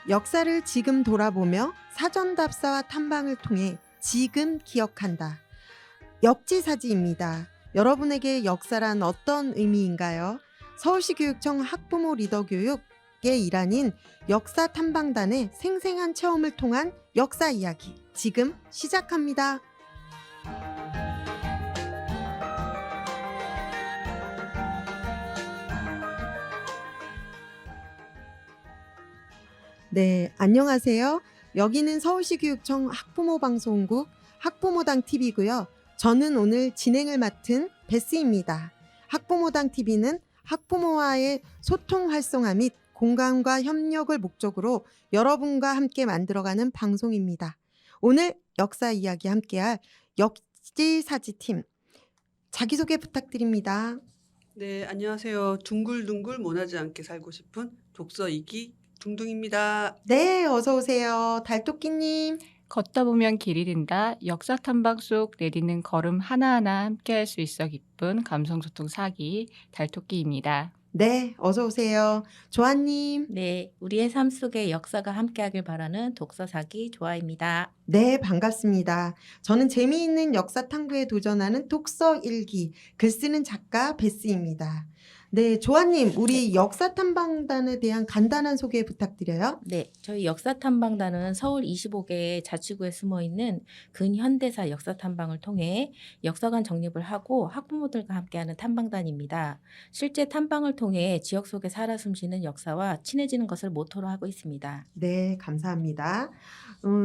역사를 지금 돌아보며 사전답사와 탐방을 통해 지금 기억한다. 역지사지입니다. 여러분에게 역사란 어떤 의미인가요? 서울시 교육청 학부모 리더 교육의 일환인 역사 탐방단의 생생한 체험을 통한 역사 이야기 지금 시작합니다. 네, 안녕하세요. 여기는 서울시 교육청 학부모 방송국 학부모당 TV고요. 저는 오늘 진행을 맡은 베스입니다. 학부모당 TV는 학부모와의 소통 활성화 및 공감과 협력을 목적으로 여러분과 함께 만들어가는 방송입니다. 오늘 역사 이야기 함께할 역지사지팀 자기소개 부탁드립니다. 네, 안녕하세요. 둥글둥글 모나지 않게 살고 싶은 독서 2기 둥둥입니다. 네, 어서 오세요. 달토끼님. 걷다 보면 길이 된다. 역사 탐방 속 내디는 걸음 하나하나 함께할 수 있어 기쁜 감성소통 사기 달토끼입니다. 네, 어서 오세요. 조아님. 네, 우리의 삶 속에 역사가 함께하길 바라는 독서사기 조아입니다. 네, 반갑습니다. 저는 재미있는 역사 탐구에 도전하는 독서 일기 글 쓰는 작가 베스입니다. 네, 조아님, 우리 역사 탐방단에 대한 간단한 소개 부탁드려요. 네, 저희 역사탐방단은 서울 25개 자치구에 숨어있는 근현대사 역사탐방을 통해 역사관 정립을 하고 학부모들과 함께하는 탐방단입니다. 실제 탐방을 통해 지역 속에 살아 숨쉬는 역사와 친해지는 것을 모토로 하고 있습니다. 네, 감사합니다.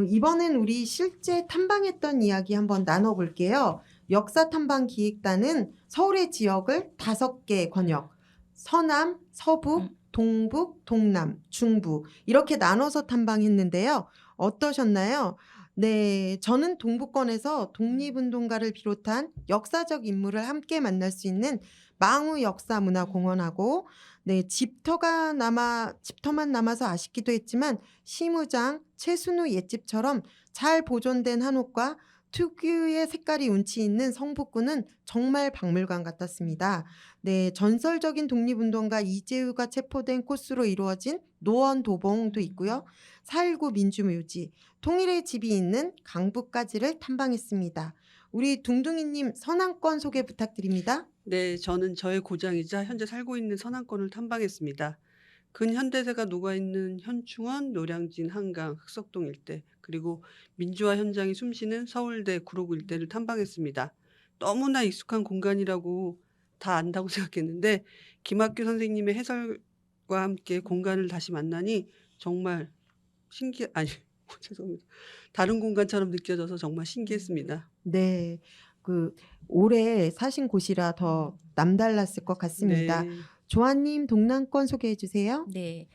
이번엔 우리 실제 탐방했던 이야기 한번 나눠볼게요. 역사 탐방 기획단은 서울의 지역을 5개 권역, 서남, 서북, 동북, 동남, 중부 이렇게 나눠서 탐방했는데요. 어떠셨나요? 네, 저는 동북권에서 독립운동가를 비롯한 역사적 인물을 함께 만날 수 있는 망우 역사문화공원하고 네, 집터만 남아서 아쉽기도 했지만 시무장, 최순우 옛집처럼 잘 보존된 한옥과 특유의 색깔이 운치 있는 성북구는 정말 박물관 같았습니다. 네, 전설적인 독립운동가 이재우가 체포된 코스로 이루어진 노원도봉도 있고요. 4.19 민주묘지, 통일의 집이 있는 강북까지를 탐방했습니다. 우리 둥둥이님 선안권 소개 부탁드립니다. 네, 저는 저의 고장이자 현재 살고 있는 서남권을 탐방했습니다. 근현대사가 녹아있는 현충원, 노량진, 한강, 흑석동 일대, 그리고 민주화 현장이 숨쉬는 서울대 구로구 일대를 탐방했습니다. 너무나 익숙한 공간이라고 다 안다고 생각했는데 김학규 선생님의 해설과 함께 공간을 다시 만나니 정말 죄송합니다. 다른 공간처럼 느껴져서 정말 신기했습니다. 네, 오래 사신 곳이라 더 남달랐을 것 같습니다. 네. 조아님 동남권 소개해 주세요. 네,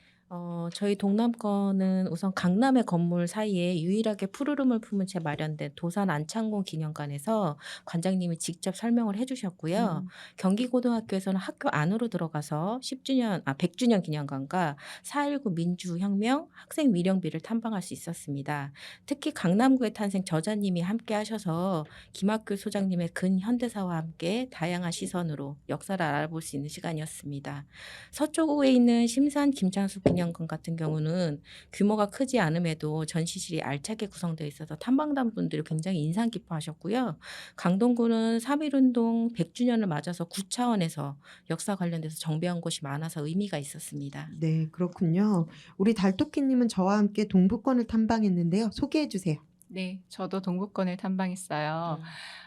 저희 동남권은 우선 강남의 건물 사이에 유일하게 푸르름을 품은 채 마련된 도산 안창공 기념관에서 관장님이 직접 설명을 해주셨고요. 경기고등학교에서는 학교 안으로 들어가서 100주년 기념관과 4.19 민주혁명 학생 위령비를 탐방할 수 있었습니다. 특히 강남구의 탄생 저자님이 함께 하셔서 김학규 소장님의 근현대사와 함께 다양한 시선으로 역사를 알아볼 수 있는 시간이었습니다. 서초구에 있는 심산 김창숙 기념관 같은 경우는 규모가 크지 않음에도 전시실이 알차게 구성되어 있어서 탐방단 분들이 굉장히 인상 깊어하셨고요. 강동구는 3.1운동 100주년을 맞아서 구 차원에서 역사 관련돼서 정비한 곳이 많아서 의미가 있었습니다. 네, 그렇군요. 우리 달토끼님은 저와 함께 동북권을 탐방했는데요. 소개해 주세요. 네, 저도 동북권을 탐방했어요.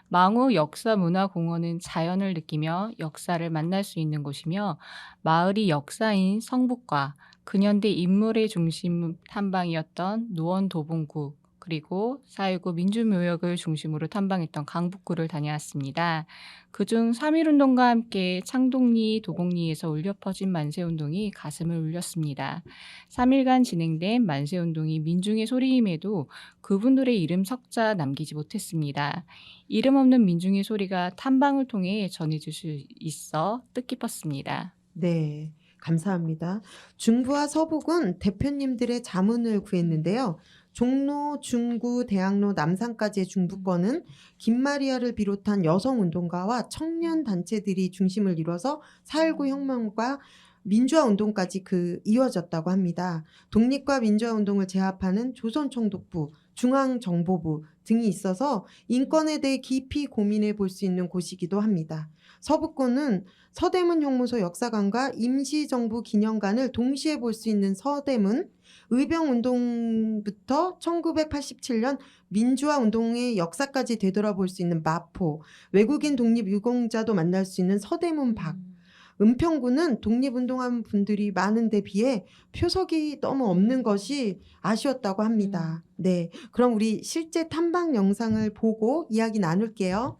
망우 역사문화공원은 자연을 느끼며 역사를 만날 수 있는 곳이며 마을이 역사인 성북과 근현대 인물의 중심 탐방이었던 노원도봉구 그리고 4.19 민주묘역을 중심으로 탐방했던 강북구를 다녀왔습니다. 그중 3.1운동과 함께 창동리, 도곡리에서 울려 퍼진 만세운동이 가슴을 울렸습니다. 3일간 진행된 만세운동이 민중의 소리임에도 그분들의 이름 석자 남기지 못했습니다. 이름 없는 민중의 소리가 탐방을 통해 전해질 수 있어 뜻깊었습니다. 네, 감사합니다. 중부와 서북은 대표님들의 자문을 구했는데요. 종로, 중구, 대학로, 남산까지의 중부권은 김마리아를 비롯한 여성 운동가와 청년 단체들이 중심을 이뤄서 4.19 혁명과 민주화 운동까지 이어졌다고 합니다. 독립과 민주화 운동을 제압하는 조선총독부, 중앙정보부 등이 있어서 인권에 대해 깊이 고민해 볼 수 있는 곳이기도 합니다. 서북권은 서대문 형무소 역사관과 임시정부 기념관을 동시에 볼 수 있는 서대문, 의병운동부터 1987년 민주화 운동의 역사까지 되돌아볼 수 있는 마포, 외국인 독립유공자도 만날 수 있는 서대문 밖, 은평구는 독립운동한 분들이 많은데 비해 표석이 너무 없는 것이 아쉬웠다고 합니다. 네, 그럼 우리 실제 탐방 영상을 보고 이야기 나눌게요.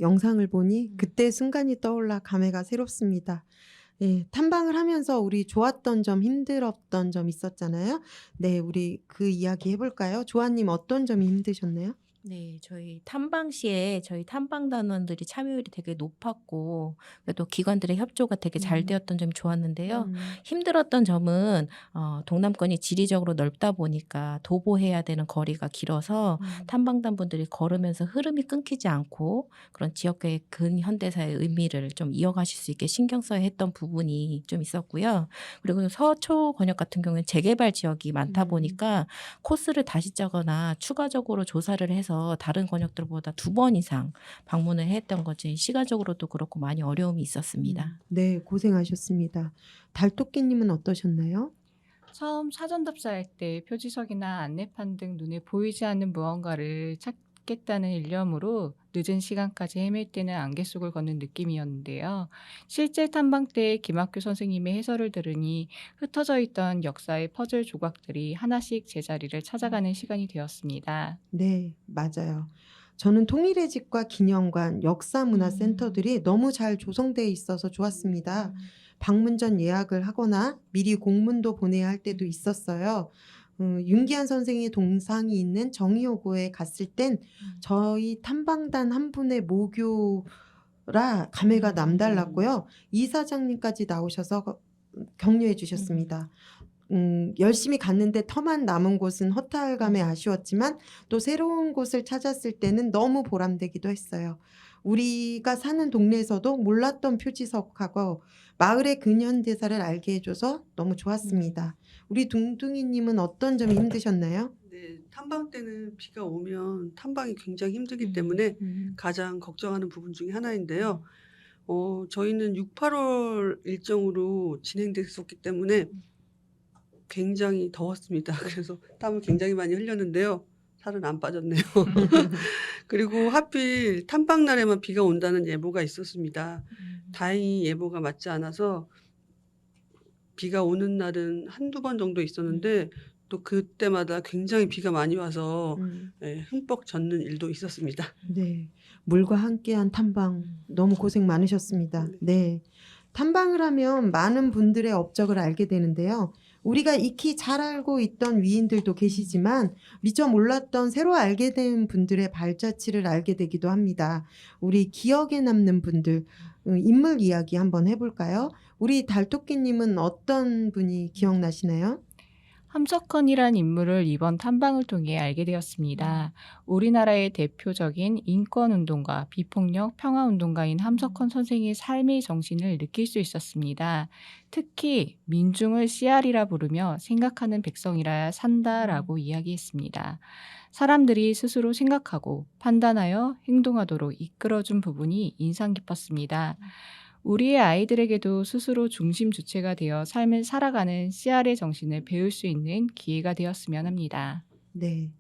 영상을 보니 그때 순간이 떠올라 감회가 새롭습니다. 예, 탐방을 하면서 우리 좋았던 점, 힘들었던 점 있었잖아요. 네, 우리 그 이야기 해볼까요? 조아님 어떤 점이 힘드셨나요? 네, 저희 탐방 시에 저희 탐방단원들이 참여율이 되게 높았고 또 기관들의 협조가 되게 잘 되었던 점이 좋았는데요. 힘들었던 점은 동남권이 지리적으로 넓다 보니까 도보해야 되는 거리가 길어서 탐방단 분들이 걸으면서 흐름이 끊기지 않고 그런 지역계획 근현대사의 의미를 좀 이어가실 수 있게 신경 써야 했던 부분이 좀 있었고요. 그리고 서초 권역 같은 경우에는 재개발 지역이 많다 보니까 코스를 다시 짜거나 추가적으로 조사를 해서 다른 권역들보다 2번 이상 방문을 했던 거지 시간적으로도 그렇고 많이 어려움이 있었습니다. 네, 고생하셨습니다. 달토끼님은 어떠셨나요? 처음 사전 답사할 때 표지석이나 안내판 등 눈에 보이지 않는 무언가를 찾겠다는 일념으로 늦은 시간까지 헤맬 때는 안개 속을 걷는 느낌이었는데요. 실제 탐방 때 김학규 선생님의 해설을 들으니 흩어져 있던 역사의 퍼즐 조각들이 하나씩 제자리를 찾아가는 시간이 되었습니다. 네, 맞아요. 저는 통일의 집과 기념관, 역사문화센터들이 너무 잘 조성되어 있어서 좋았습니다. 방문 전 예약을 하거나 미리 공문도 보내야 할 때도 있었어요. 윤기한 선생의 동상이 있는 정의호고에 갔을 땐 저희 탐방단 한 분의 모교라 감회가 남달랐고요. 이사장님까지 나오셔서 격려해 주셨습니다. 열심히 갔는데 터만 남은 곳은 허탈감에 아쉬웠지만 또 새로운 곳을 찾았을 때는 너무 보람되기도 했어요. 우리가 사는 동네에서도 몰랐던 표지석하고 마을의 근현대사를 알게 해줘서 너무 좋았습니다. 우리 둥둥이님은 어떤 점이 힘드셨나요? 네, 탐방 때는 비가 오면 탐방이 굉장히 힘들기 때문에 가장 걱정하는 부분 중에 하나인데요. 저희는 6, 8월 일정으로 진행됐었기 때문에 굉장히 더웠습니다. 그래서 땀을 굉장히 많이 흘렸는데요. 살은 안 빠졌네요. 그리고 하필 탐방 날에만 비가 온다는 예보가 있었습니다. 다행히 예보가 맞지 않아서 비가 오는 날은 한두 번 정도 있었는데 또 그때마다 굉장히 비가 많이 와서 흠뻑 젖는 일도 있었습니다. 네, 물과 함께한 탐방 너무 고생 많으셨습니다. 네, 탐방을 하면 많은 분들의 업적을 알게 되는데요. 우리가 익히 잘 알고 있던 위인들도 계시지만 미처 몰랐던 새로 알게 된 분들의 발자취를 알게 되기도 합니다. 우리 기억에 남는 분들, 인물 이야기 한번 해볼까요? 우리 달토끼님은 어떤 분이 기억나시나요? 함석헌이란 인물을 이번 탐방을 통해 알게 되었습니다. 우리나라의 대표적인 인권운동가, 비폭력 평화운동가인 함석헌 선생의 삶의 정신을 느낄 수 있었습니다. 특히 민중을 씨알이라 부르며 생각하는 백성이라 산다라고 이야기했습니다. 사람들이 스스로 생각하고 판단하여 행동하도록 이끌어준 부분이 인상 깊었습니다. 우리의 아이들에게도 스스로 중심 주체가 되어 삶을 살아가는 씨알의 정신을 배울 수 있는 기회가 되었으면 합니다. 네,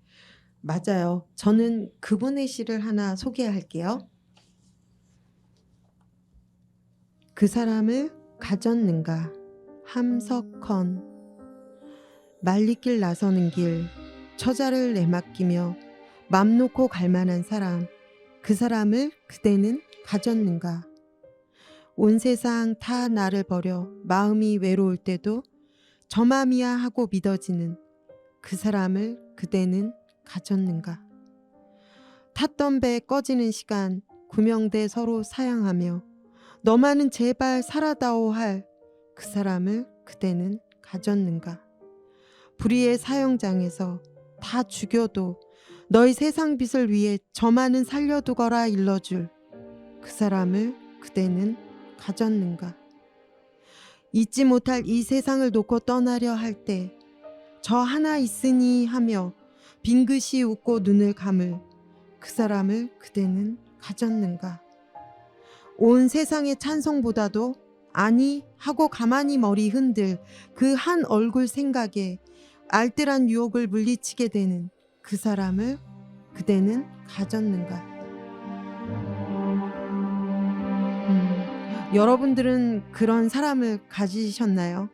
맞아요. 저는 그분의 시를 하나 소개할게요. 그 사람을 가졌는가? 함석헌. 말리길 나서는 길, 처자를 내맡기며 맘 놓고 갈 만한 사람, 그 사람을 그대는 가졌는가? 온 세상 다 나를 버려 마음이 외로울 때도 저 맘이야 하고 믿어지는 그 사람을 그대는 가졌는가? 탔던 배 꺼지는 시간 구명대 서로 사양하며 너만은 제발 살아다오 할 그 사람을 그대는 가졌는가? 불의의 사형장에서 다 죽여도 너희 세상 빛을 위해 저만은 살려두거라 일러줄 그 사람을 그대는 가졌는가? 잊지 못할 이 세상을 놓고 떠나려 할 때 저 하나 있으니 하며 빙긋이 웃고 눈을 감을 그 사람을 그대는 가졌는가? 온 세상의 찬송보다도 아니 하고 가만히 머리 흔들 그 한 얼굴 생각에 알뜰한 유혹을 물리치게 되는 그 사람을 그대는 가졌는가? 여러분들은 그런 사람을 가지셨나요?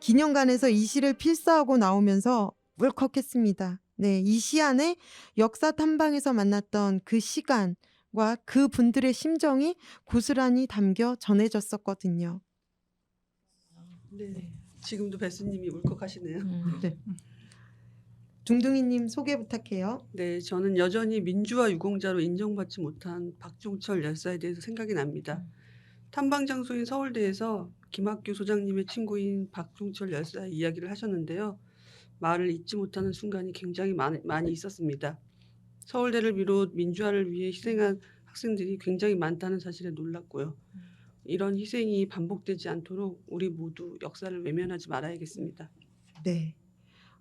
기념관에서 이 시를 필사하고 나오면서 울컥했습니다. 네, 이 시 안에 역사 탐방에서 만났던 그 시간과 그 분들의 심정이 고스란히 담겨 전해졌었거든요. 네. 지금도 베스님이 울컥하시네요. 네. 중둥이님 소개 부탁해요. 네, 저는 여전히 민주화 유공자로 인정받지 못한 박종철 열사에 대해서 생각이 납니다. 탐방 장소인 서울대에서 김학규 소장님의 친구인 박종철 열사의 이야기를 하셨는데요. 말을 잊지 못하는 순간이 굉장히 많이 있었습니다. 서울대를 비롯 민주화를 위해 희생한 학생들이 굉장히 많다는 사실에 놀랐고요. 이런 희생이 반복되지 않도록 우리 모두 역사를 외면하지 말아야겠습니다. 네,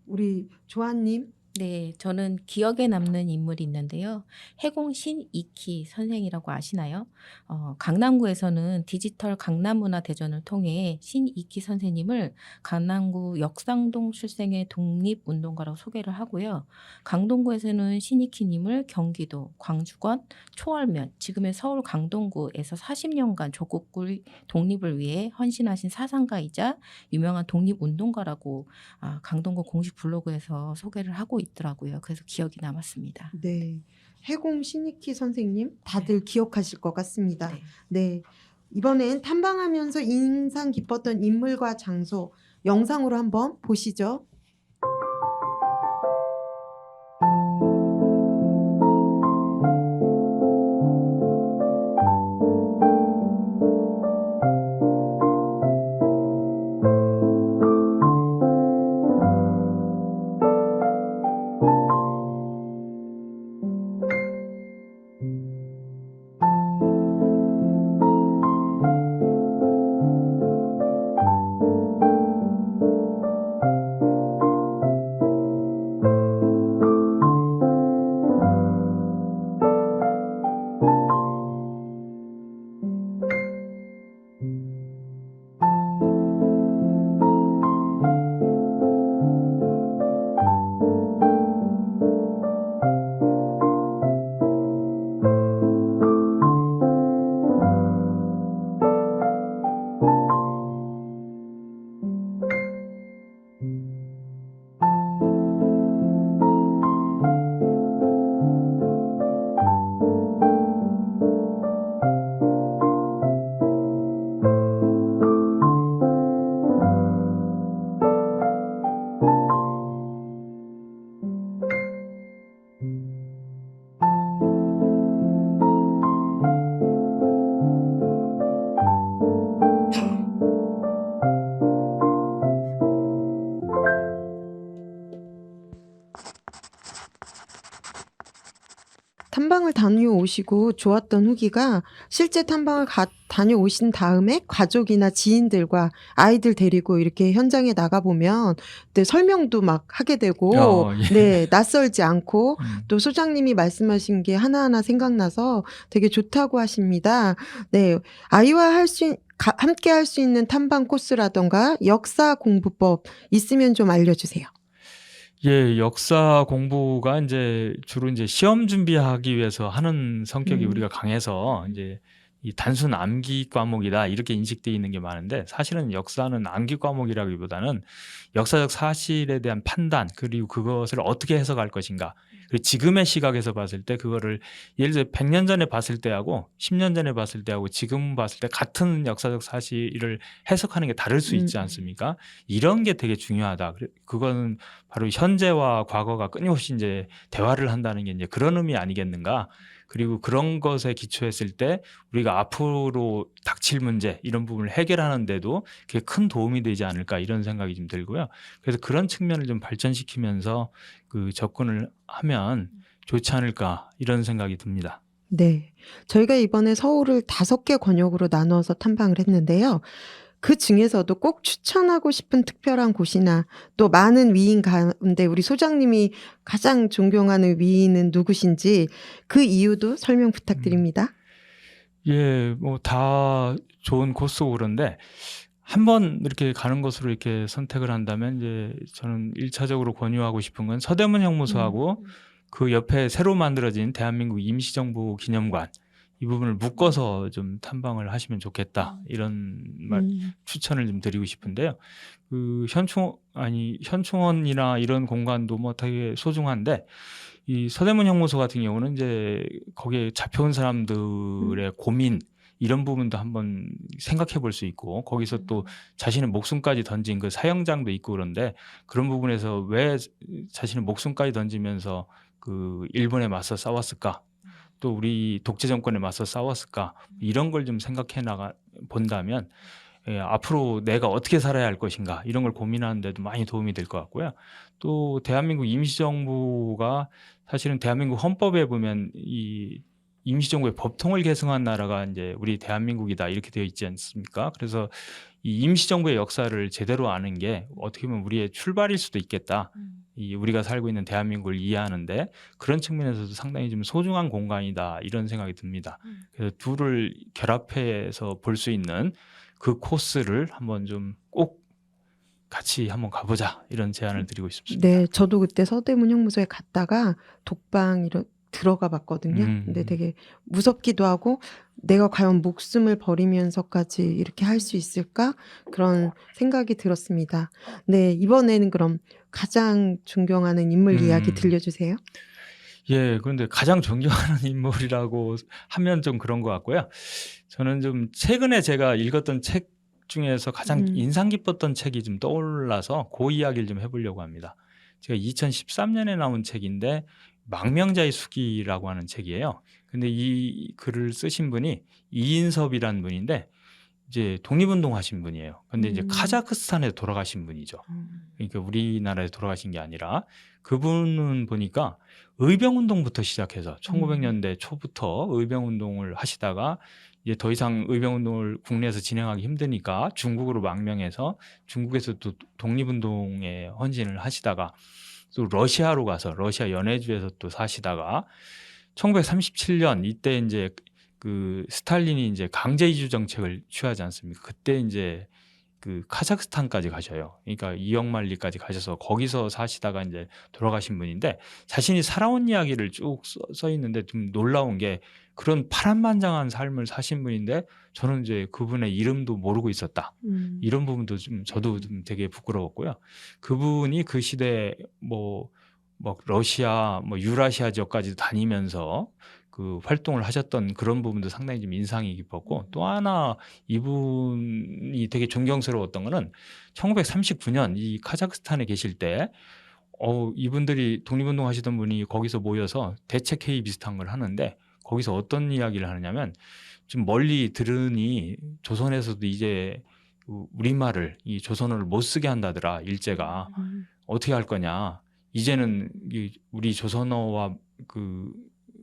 우리 조아님. 네, 저는 기억에 남는 인물이 있는데요. 해공 신이키 선생이라고 아시나요? 강남구에서는 디지털 강남문화대전을 통해 신이키 선생님을 강남구 역상동 출생의 독립운동가라고 소개를 하고요. 강동구에서는 신이키님을 경기도, 광주권, 초월면, 지금의 서울 강동구에서 40년간 조국의 독립을 위해 헌신하신 사상가이자 유명한 독립운동가라고 강동구 공식 블로그에서 소개를 하고 있더라고요. 그래서 기억이 남았습니다. 네, 해공 신익희 선생님 다들 기억하실 것 같습니다. 네, 이번엔 탐방하면서 인상 깊었던 인물과 장소 영상으로 한번 보시죠. 다녀오시고 좋았던 후기가 실제 탐방을 다녀오신 다음에 가족이나 지인들과 아이들 데리고 이렇게 현장에 나가보면 네, 설명도 막 하게 되고 예. 네, 낯설지 않고 음. 또 소장님이 말씀하신 게 하나하나 생각나서 되게 좋다고 하십니다. 네, 아이와 함께 할 수 있는 탐방 코스라던가 역사 공부법 있으면 좀 알려주세요. 예, 역사 공부가 이제 주로 이제 시험 준비하기 위해서 하는 성격이 우리가 강해서 이제 이 단순 암기 과목이다 이렇게 인식되어 있는 게 많은데 사실은 역사는 암기 과목이라기보다는 역사적 사실에 대한 판단 그리고 그것을 어떻게 해석할 것인가 그리고 지금의 시각에서 봤을 때 그거를 예를 들어 100년 전에 봤을 때하고 10년 전에 봤을 때하고 지금 봤을 때 같은 역사적 사실을 해석하는 게 다를 수 있지 않습니까? 이런 게 되게 중요하다. 그거는 바로 현재와 과거가 끊임없이 이제 대화를 한다는 게 이제 그런 의미 아니겠는가? 그리고 그런 것에 기초했을 때 우리가 앞으로 닥칠 문제 이런 부분을 해결하는데도 그게 큰 도움이 되지 않을까 이런 생각이 좀 들고요. 그래서 그런 측면을 좀 발전시키면서 그 접근을 하면 좋지 않을까 이런 생각이 듭니다. 네. 저희가 이번에 서울을 5개 권역으로 나눠서 탐방을 했는데요. 그 중에서도 꼭 추천하고 싶은 특별한 곳이나 또 많은 위인 가운데 우리 소장님이 가장 존경하는 위인은 누구신지 그 이유도 설명 부탁드립니다. 예, 뭐 다 좋은 코스고 그런데 한번 이렇게 가는 것으로 이렇게 선택을 한다면 이제 저는 1차적으로 권유하고 싶은 건 서대문 형무소하고 그 옆에 새로 만들어진 대한민국 임시정부 기념관 이 부분을 묶어서 좀 탐방을 하시면 좋겠다 이런 추천을 좀 드리고 싶은데요. 그 현충원이나 이런 공간도 뭐 되게 소중한데 이 서대문 형무소 같은 경우는 이제 거기에 잡혀온 사람들의 고민 이런 부분도 한번 생각해 볼 수 있고 거기서 또 자신의 목숨까지 던진 그 사형장도 있고 그런데 그런 부분에서 왜 자신의 목숨까지 던지면서 그 일본에 맞서 싸웠을까? 또 우리 독재 정권에 맞서 싸웠을까? 이런 걸 좀 생각해 본다면 앞으로 내가 어떻게 살아야 할 것인가 이런 걸 고민하는 데도 많이 도움이 될 것 같고요. 또 대한민국 임시정부가 사실은 대한민국 헌법에 보면 이 임시정부의 법통을 계승한 나라가 이제 우리 대한민국이다 이렇게 되어 있지 않습니까? 그래서 이 임시정부의 역사를 제대로 아는 게 어떻게 보면 우리의 출발일 수도 있겠다. 이 우리가 살고 있는 대한민국을 이해하는데 그런 측면에서도 상당히 좀 소중한 공간이다 이런 생각이 듭니다. 그래서 둘을 결합해서 볼 수 있는 그 코스를 한번 좀 꼭 같이 한번 가보자 이런 제안을 드리고 싶습니다. 네, 저도 그때 서대문 형무소에 갔다가 독방 들어가 봤거든요. 근데 되게 무섭기도 하고 내가 과연 목숨을 버리면서까지 이렇게 할 수 있을까? 그런 생각이 들었습니다. 네, 이번에는 그럼 가장 존경하는 인물 이야기 들려주세요. 예, 그런데 가장 존경하는 인물이라고 하면 좀 그런 것 같고요. 저는 좀 최근에 제가 읽었던 책 중에서 가장 인상 깊었던 책이 좀 떠올라서 그 이야기를 좀 해보려고 합니다. 제가 2013년에 나온 책인데 망명자의 수기라고 하는 책이에요. 근데 이 글을 쓰신 분이 이인섭이라는 분인데 이제 독립운동 하신 분이에요. 근데 이제 카자흐스탄에 돌아가신 분이죠. 그러니까 우리나라에 돌아가신 게 아니라 그분은 보니까 의병운동부터 시작해서 1900년대 초부터 의병운동을 하시다가 이제 더 이상 의병운동을 국내에서 진행하기 힘드니까 중국으로 망명해서 중국에서 또 독립운동에 헌신을 하시다가 또 러시아로 가서 러시아 연해주에서 또 사시다가 1937년 이때 이제 그 스탈린이 이제 강제 이주 정책을 취하지 않습니까? 그때 이제 그 카자흐스탄까지 가셔요. 그러니까 이역만리까지 가셔서 거기서 사시다가 이제 돌아가신 분인데 자신이 살아온 이야기를 쭉 써 있는데 좀 놀라운 게 그런 파란만장한 삶을 사신 분인데 저는 이제 그분의 이름도 모르고 있었다. 이런 부분도 좀 저도 좀 되게 부끄러웠고요. 그분이 그 시대 뭐 러시아, 유라시아 지역까지 다니면서 그 활동을 하셨던 그런 부분도 상당히 좀 인상이 깊었고 또 하나 이분이 되게 존경스러웠던 거는 1939년 이 카자흐스탄에 계실 때 이분들이 독립운동 하시던 분이 거기서 모여서 대책회의 비슷한 걸 하는데 거기서 어떤 이야기를 하느냐면 좀 멀리 들으니 조선에서도 이제 우리말을 이 조선어를 못 쓰게 한다더라 일제가 어떻게 할 거냐 이제는 우리 조선어와 그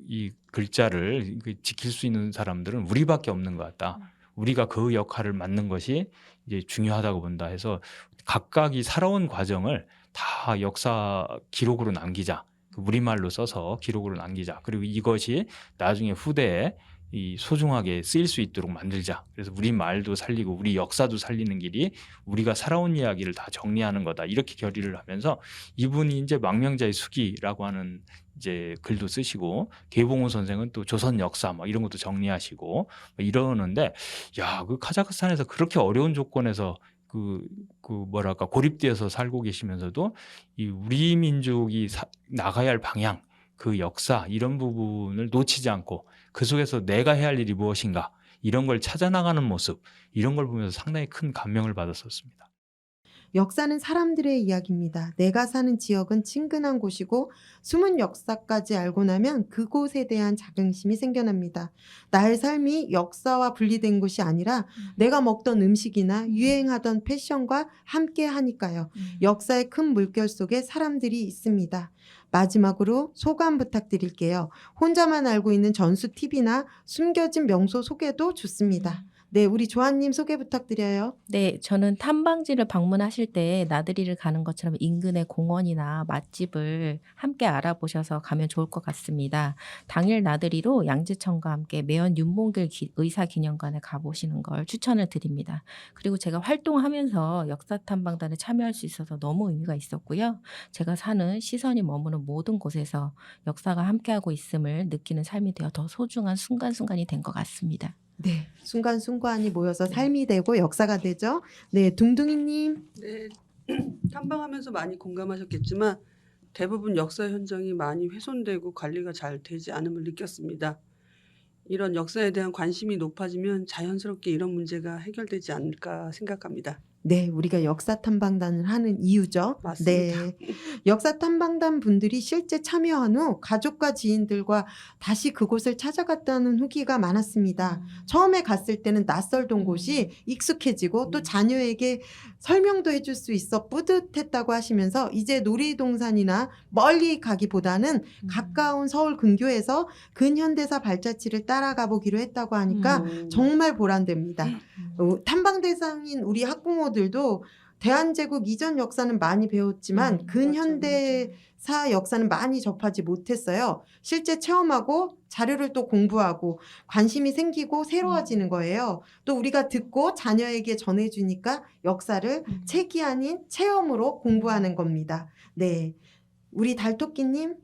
이 글자를 지킬 수 있는 사람들은 우리밖에 없는 것 같다. 우리가 그 역할을 맡는 것이 이제 중요하다고 본다 해서 각각이 살아온 과정을 다 역사 기록으로 남기자. 우리말로 써서 기록으로 남기자. 그리고 이것이 나중에 후대에 이 소중하게 쓰일 수 있도록 만들자. 그래서 우리 말도 살리고 우리 역사도 살리는 길이 우리가 살아온 이야기를 다 정리하는 거다. 이렇게 결의를 하면서 이분이 이제 망명자의 수기라고 하는 이제 글도 쓰시고 계봉호 선생은 또 조선 역사 막 이런 것도 정리하시고 이러는데 야, 그 카자흐스탄에서 그렇게 어려운 조건에서 그 뭐랄까 고립되어서 살고 계시면서도 이 우리 민족이 나가야 할 방향, 그 역사 이런 부분을 놓치지 않고 그 속에서 내가 해야 할 일이 무엇인가 이런 걸 찾아나가는 모습 이런 걸 보면서 상당히 큰 감명을 받았었습니다. 역사는 사람들의 이야기입니다. 내가 사는 지역은 친근한 곳이고 숨은 역사까지 알고 나면 그곳에 대한 자긍심이 생겨납니다. 나의 삶이 역사와 분리된 것이 아니라 내가 먹던 음식이나 유행하던 패션과 함께 하니까요. 역사의 큰 물결 속에 사람들이 있습니다. 마지막으로 소감 부탁드릴게요. 혼자만 알고 있는 전수 팁이나 숨겨진 명소 소개도 좋습니다. 네, 우리 조아님 소개 부탁드려요. 네, 저는 탐방지를 방문하실 때 나들이를 가는 것처럼 인근의 공원이나 맛집을 함께 알아보셔서 가면 좋을 것 같습니다. 당일 나들이로 양지천과 함께 매연 윤봉길 의사기념관에 가보시는 걸 추천을 드립니다. 그리고 제가 활동하면서 역사탐방단에 참여할 수 있어서 너무 의미가 있었고요. 제가 사는 시선이 머무는 모든 곳에서 역사가 함께하고 있음을 느끼는 삶이 되어 더 소중한 순간순간이 된 것 같습니다. 네, 순간순간이 모여서 삶이 되고 역사가 되죠. 네, 둥둥이님. 네, 탐방하면서 많이 공감하셨겠지만 대부분 역사 현장이 많이 훼손되고 관리가 잘 되지 않음을 느꼈습니다. 이런 역사에 대한 관심이 높아지면 자연스럽게 이런 문제가 해결되지 않을까 생각합니다. 네, 우리가 역사 탐방단을 하는 이유죠. 맞습니다. 네. 역사 탐방단 분들이 실제 참여한 후 가족과 지인들과 다시 그곳을 찾아갔다는 후기가 많았습니다. 처음에 갔을 때는 낯설던 곳이 익숙해지고 또 자녀에게 설명도 해줄 수 있어 뿌듯했다고 하시면서 이제 놀이동산이나 멀리 가기보다는 가까운 서울 근교에서 근현대사 발자취를 따라가 보기로 했다고 하니까 정말 보람됩니다. 탐방 대상인 우리 학부모들도 대한제국 이전 역사는 많이 배웠지만 근현대사 역사는 많이 접하지 못했어요. 실제 체험하고 자료를 또 공부하고 관심이 생기고 새로워지는 거예요. 또 우리가 듣고 자녀에게 전해주니까 역사를 책이 아닌 체험으로 공부하는 겁니다. 네, 우리 달토끼님.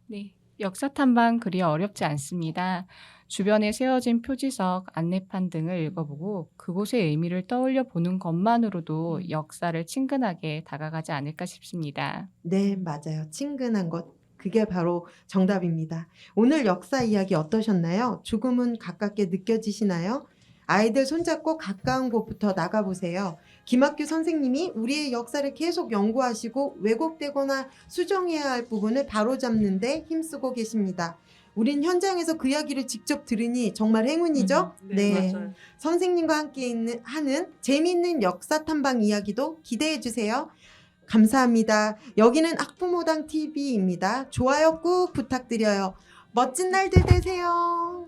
네, 역사 탐방 그리 어렵지 않습니다. 주변에 세워진 표지석, 안내판 등을 읽어보고 그곳의 의미를 떠올려 보는 것만으로도 역사를 친근하게 다가가지 않을까 싶습니다. 네, 맞아요. 친근한 것. 그게 바로 정답입니다. 오늘 역사 이야기 어떠셨나요? 조금은 가깝게 느껴지시나요? 아이들 손잡고 가까운 곳부터 나가보세요. 김학규 선생님이 우리의 역사를 계속 연구하시고 왜곡되거나 수정해야 할 부분을 바로잡는 데 힘쓰고 계십니다. 우린 현장에서 그 이야기를 직접 들으니 정말 행운이죠? 네, 맞아요. 선생님과 함께 하는 재미있는 역사 탐방 이야기도 기대해 주세요. 감사합니다. 여기는 학부모당 TV입니다. 좋아요 꾹 부탁드려요. 멋진 날들 되세요.